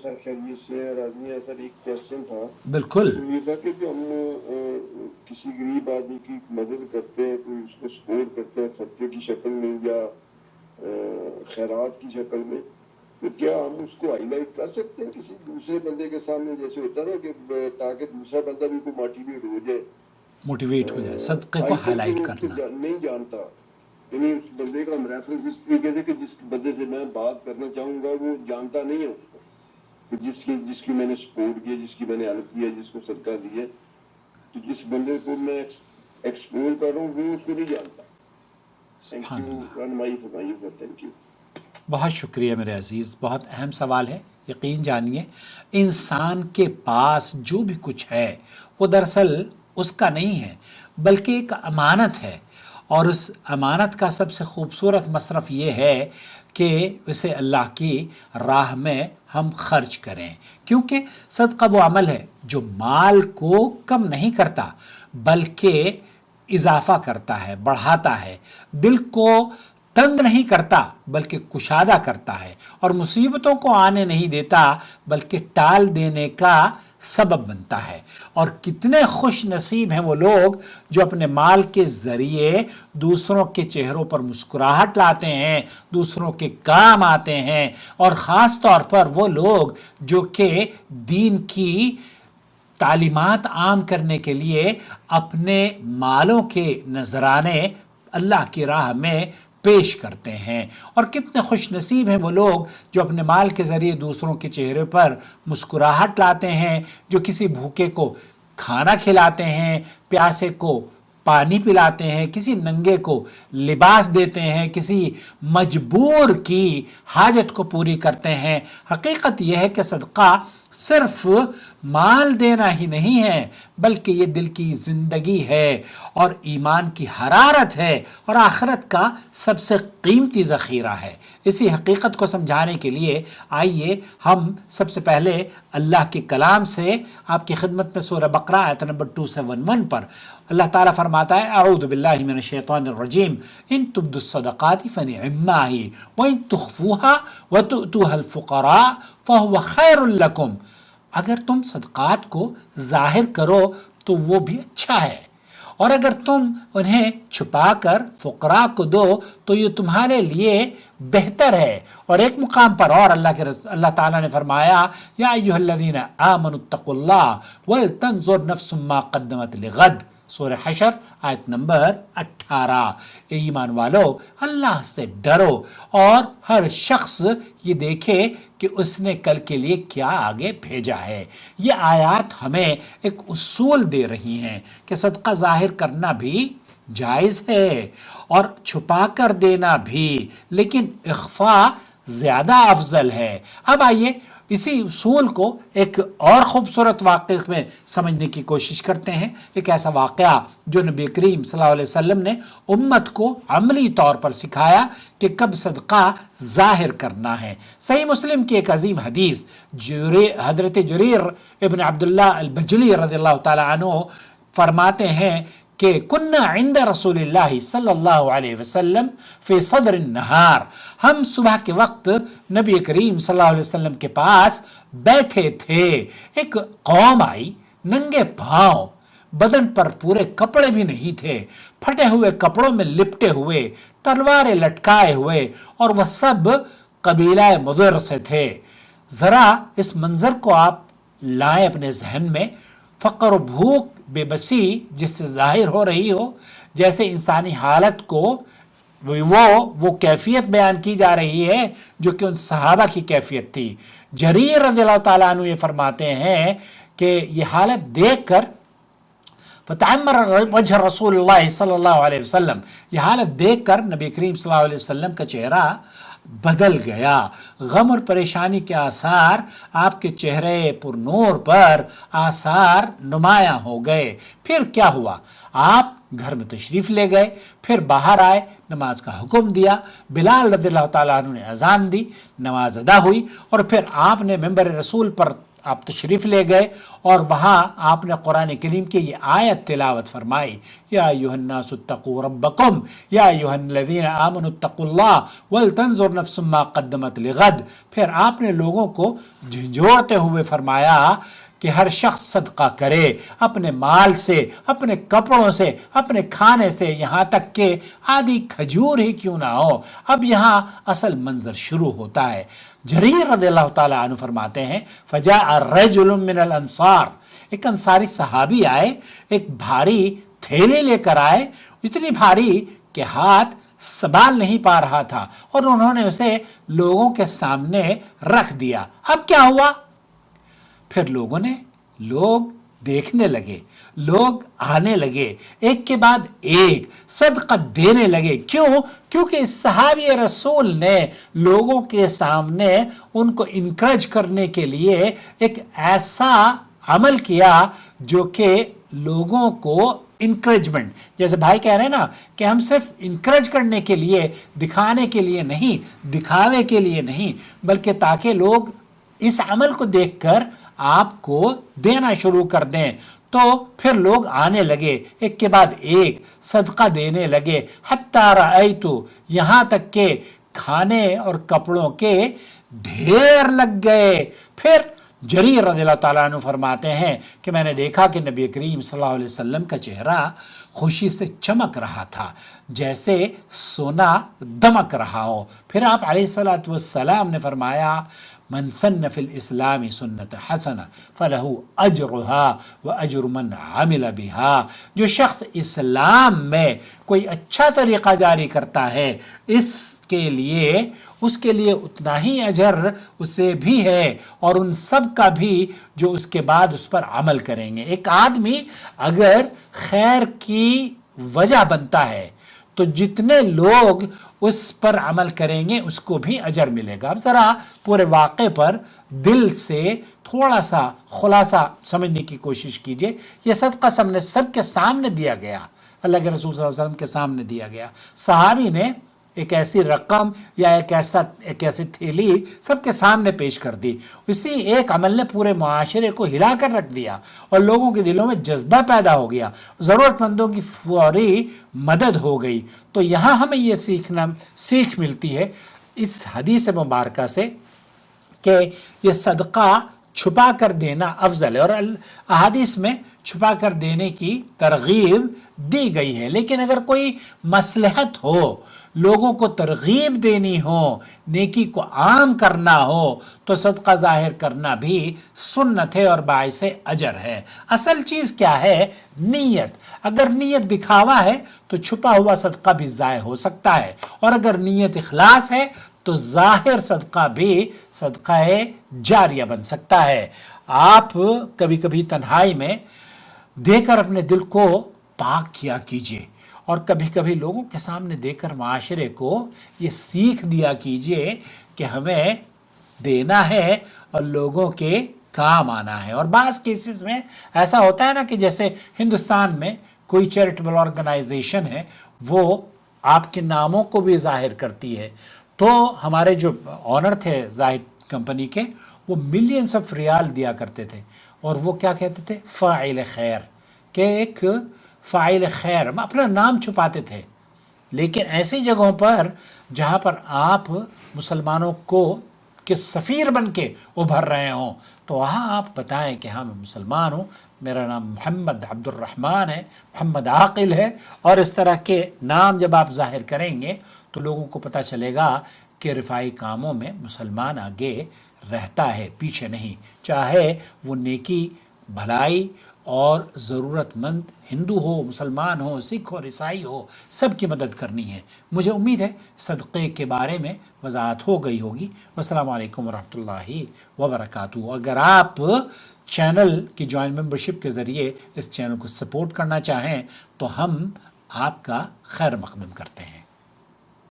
سر خیریت سے اور آدمی ہے سر. ایک کوشچن تھا. بالکل. یہ تھا کہ جو ہم کسی غریب آدمی کی مدد کرتے ہیں, کوئی اس کو سپورٹ کرتے ہیں صدقے کی شکل میں یا خیرات کی شکل میں, تو کیا ہم اس کو ہائی لائٹ کر سکتے ہیں کسی دوسرے بندے کے سامنے, جیسے ہوتا ہے نا کہ تاکہ دوسرا بندہ بھی کو موٹیویٹ ہو جائے, موٹیویٹ ہو جائے, صدقے کو ہائی لائٹ کرنا. نہیں جانتا, یعنی اس بندے کا ہم ریفرنس اس طریقے سے کہ جس بندے سے میں بات کرنا چاہوں گا وہ جانتا نہیں ہے اس کو, جس کی میں نے سپورٹ کی, جس کی میں نے ہیلپ کی ہے, جس کو صدقہ دی ہے, تو جس بندے کو میں ایکسپلور کر رہا ہوں وہ اس کو نہیں جانتا. تھینک یو رہنمائی فرمائیے سر. Thank you. بہت شکریہ میرے عزیز, بہت اہم سوال ہے. یقین جانیے انسان کے پاس جو بھی کچھ ہے وہ دراصل اس کا نہیں ہے بلکہ ایک امانت ہے, اور اس امانت کا سب سے خوبصورت مصرف یہ ہے کہ اسے اللہ کی راہ میں ہم خرچ کریں, کیونکہ صدقہ وہ عمل ہے جو مال کو کم نہیں کرتا بلکہ اضافہ کرتا ہے, بڑھاتا ہے, دل کو تنگ نہیں کرتا بلکہ کشادہ کرتا ہے, اور مصیبتوں کو آنے نہیں دیتا بلکہ ٹال دینے کا سبب بنتا ہے. اور کتنے خوش نصیب ہیں وہ لوگ جو اپنے مال کے ذریعے دوسروں کے چہروں پر مسکراہٹ لاتے ہیں, دوسروں کے کام آتے ہیں, اور خاص طور پر وہ لوگ جو کہ دین کی تعلیمات عام کرنے کے لیے اپنے مالوں کے نذرانے اللہ کی راہ میں پیش کرتے ہیں. اور کتنے خوش نصیب ہیں وہ لوگ جو اپنے مال کے ذریعے دوسروں کے چہرے پر مسکراہٹ لاتے ہیں, جو کسی بھوکے کو کھانا کھلاتے ہیں, پیاسے کو پانی پلاتے ہیں, کسی ننگے کو لباس دیتے ہیں, کسی مجبور کی حاجت کو پوری کرتے ہیں. حقیقت یہ ہے کہ صدقہ صرف مال دینا ہی نہیں ہے بلکہ یہ دل کی زندگی ہے اور ایمان کی حرارت ہے اور آخرت کا سب سے قیمتی ذخیرہ ہے. اسی حقیقت کو سمجھانے کے لیے آئیے ہم سب سے پہلے اللہ کے کلام سے آپ کی خدمت میں سورہ بقرہ آیت نمبر 271 پر اللہ تعالیٰ فرماتا ہے, اعوذ باللہ من الشیطان الرجیم, ان تبدوا الصدقات فنعما ہی وان تخفوها وتؤتوها الفقراء فهو خیر لکم. اگر تم صدقات کو ظاہر کرو تو وہ بھی اچھا ہے, اور اگر تم انہیں چھپا کر فقراء کو دو تو یہ تمہارے لیے بہتر ہے. اور ایک مقام پر اور اللہ تعالیٰ نے فرمایا, یا ایھا الذین آمنوا اتقوا اللہ ولتنظر نفس ما قدمت لغد, سورہ حشر آیت نمبر 18. ایمان والو اللہ سے ڈرو اور ہر شخص یہ دیکھے کہ اس نے کل کے لیے کیا آگے بھیجا ہے. یہ آیات ہمیں ایک اصول دے رہی ہیں کہ صدقہ ظاہر کرنا بھی جائز ہے اور چھپا کر دینا بھی, لیکن اخفاء زیادہ افضل ہے. اب آئیے اسی اصول کو ایک اور خوبصورت واقعے میں سمجھنے کی کوشش کرتے ہیں. ایک ایسا واقعہ جو نبی کریم صلی اللہ علیہ وسلم نے امت کو عملی طور پر سکھایا کہ کب صدقہ ظاہر کرنا ہے. صحیح مسلم کی ایک عظیم حدیث, حضرت جریر ابن عبداللہ البجلی رضی اللہ تعالی عنہ فرماتے ہیں کہ کننا عند رسول اللہ صلی اللہ علیہ وسلم فی صدر النہار, ہم صبح کے وقت نبی کریم صلی اللہ علیہ وسلم کے پاس بیٹھے تھے. ایک قوم آئی ننگے پاؤں, بدن پر پورے کپڑے بھی نہیں تھے, پھٹے ہوئے کپڑوں میں لپٹے ہوئے, تلواریں لٹکائے ہوئے, اور وہ سب قبیلہ مضر سے تھے. ذرا اس منظر کو آپ لائیں اپنے ذہن میں. فقر و بھوک, بے بسی جس سے ظاہر ہو رہی ہو, جیسے انسانی حالت کو وہ کیفیت بیان کی جا رہی ہے جو کہ ان صحابہ کی کیفیت تھی. جریر رضی اللہ تعالیٰ عنہ یہ فرماتے ہیں کہ یہ حالت دیکھ کر فتعمر وجہ رسول اللہ صلی اللہ علیہ وسلم, یہ حالت دیکھ کر نبی کریم صلی اللہ علیہ وسلم کا چہرہ بدل گیا. غم اور پریشانی کے آثار آپ کے چہرے پر نور پر آثار نمایاں ہو گئے. پھر کیا ہوا, آپ گھر میں تشریف لے گئے, پھر باہر آئے, نماز کا حکم دیا, بلال رضی اللہ تعالیٰ عنہ نے اذان دی, نماز ادا ہوئی, اور پھر آپ نے منبر رسول پر آپ تشریف لے گئے اور وہاں آپ نے قرآن کریم کی یہ آیت تلاوت فرمائی، یا ایھا الناس اتقوا ربکم یا ایھا الذین آمنوا اتقوا اللہ ولتنظر نفس ما قدمت لغد۔ پھر آپ نے لوگوں کو جھنجھوڑتے ہوئے فرمایا کہ ہر شخص صدقہ کرے، اپنے مال سے، اپنے کپڑوں سے، اپنے کھانے سے، یہاں تک کہ آدھی کھجور ہی کیوں نہ ہو۔ اب یہاں اصل منظر شروع ہوتا ہے۔ جریر رضی اللہ تعالیٰ عنہ فرماتے ہیں فجاء رجل من الانصار، ایک انصاری صحابی آئے، ایک بھاری تھیلے لے کر آئے، اتنی بھاری کہ ہاتھ سنبھال نہیں پا رہا تھا، اور انہوں نے اسے لوگوں کے سامنے رکھ دیا۔ اب کیا ہوا؟ پھر لوگ دیکھنے لگے، لوگ آنے لگے، ایک کے بعد ایک صدقہ دینے لگے۔ کیونکہ اس صحابی رسول نے لوگوں کے سامنے ان کو انکریج کرنے کے لیے ایک ایسا عمل کیا جو کہ لوگوں کو انکریجمنٹ، جیسے بھائی کہہ رہے ہیں نا کہ ہم صرف انکریج کرنے کے لیے، دکھانے کے لیے نہیں، دکھاوے کے لیے نہیں، بلکہ تاکہ لوگ اس عمل کو دیکھ کر آپ کو دینا شروع کر دیں، تو پھر لوگ آنے لگے، ایک کے بعد ایک صدقہ دینے لگے، حتی رأیت، یہاں تک کہ کھانے اور کپڑوں کے ڈھیر لگ گئے۔ پھر جریر رضی اللہ تعالیٰ عنہ فرماتے ہیں کہ میں نے دیکھا کہ نبی کریم صلی اللہ علیہ وسلم کا چہرہ خوشی سے چمک رہا تھا، جیسے سونا دمک رہا ہو۔ پھر آپ علیہ الصلوۃ والسلام نے فرمایا من سن فی الاسلام سنت حسنہ فلہ اجرہا واجر من عمل بہا، جو شخص اسلام میں کوئی اچھا طریقہ جاری کرتا ہے اس کے لیے اتنا ہی اجر اسے بھی ہے، اور ان سب کا بھی جو اس کے بعد اس پر عمل کریں گے۔ ایک آدمی اگر خیر کی وجہ بنتا ہے تو جتنے لوگ اس پر عمل کریں گے اس کو بھی اجر ملے گا۔ اب ذرا پورے واقعے پر دل سے تھوڑا سا خلاصہ سمجھنے کی کوشش کیجئے۔ یہ صدقہ سب کے سامنے دیا گیا، اللہ کے رسول صلی اللہ علیہ وسلم کے سامنے دیا گیا۔ صحابی نے ایک ایسی رقم یا ایک ایسی تھیلی سب کے سامنے پیش کر دی۔ اسی ایک عمل نے پورے معاشرے کو ہلا کر رکھ دیا، اور لوگوں کے دلوں میں جذبہ پیدا ہو گیا، ضرورت مندوں کی فوری مدد ہو گئی۔ تو یہاں ہمیں یہ سیکھ ملتی ہے اس حدیث مبارکہ سے کہ یہ صدقہ چھپا کر دینا افضل ہے، اور احادیث میں چھپا کر دینے کی ترغیب دی گئی ہے۔ لیکن اگر کوئی مصلحت ہو، لوگوں کو ترغیب دینی ہو، نیکی کو عام کرنا ہو، تو صدقہ ظاہر کرنا بھی سنت ہے اور باعث اجر ہے۔ اصل چیز کیا ہے؟ نیت۔ اگر نیت دکھاوا ہے تو چھپا ہوا صدقہ بھی ضائع ہو سکتا ہے، اور اگر نیت اخلاص ہے تو ظاہر صدقہ بھی صدقہ جاریہ بن سکتا ہے۔ آپ کبھی کبھی تنہائی میں دے کر اپنے دل کو پاک کیا کیجئے، اور کبھی کبھی لوگوں کے سامنے دے کر معاشرے کو یہ سیکھ دیا کیجئے کہ ہمیں دینا ہے اور لوگوں کے کام آنا ہے۔ اور بعض کیسز میں ایسا ہوتا ہے نا کہ جیسے ہندوستان میں کوئی چیریٹیبل آرگنائزیشن ہے، وہ آپ کے ناموں کو بھی ظاہر کرتی ہے۔ تو ہمارے جو آنر تھے زاہد کمپنی کے، وہ ملینز آف ریال دیا کرتے تھے، اور وہ کیا کہتے تھے؟ فاعل خیر، کہ ایک فاعل خیر، اپنا نام چھپاتے تھے۔ لیکن ایسی جگہوں پر جہاں پر آپ مسلمانوں کو کہ سفیر بن کے ابھر رہے ہوں، تو وہاں آپ بتائیں کہ ہاں میں مسلمان ہوں، میرا نام محمد عبد الرحمن ہے، محمد عاقل ہے، اور اس طرح کے نام جب آپ ظاہر کریں گے تو لوگوں کو پتہ چلے گا کہ رفاعی کاموں میں مسلمان آگے رہتا ہے، پیچھے نہیں، چاہے وہ نیکی، بھلائی اور ضرورت مند ہندو ہو، مسلمان ہو، سکھ ہو، عیسائی ہو، سب کی مدد کرنی ہے۔ مجھے امید ہے صدقے کے بارے میں وضاحت ہو گئی ہوگی۔ والسلام علیکم ورحمۃ اللہ وبرکاتہ۔ اگر آپ چینل کی جوائنٹ ممبرشپ کے ذریعے اس چینل کو سپورٹ کرنا چاہیں تو ہم آپ کا خیر مقدم کرتے ہیں۔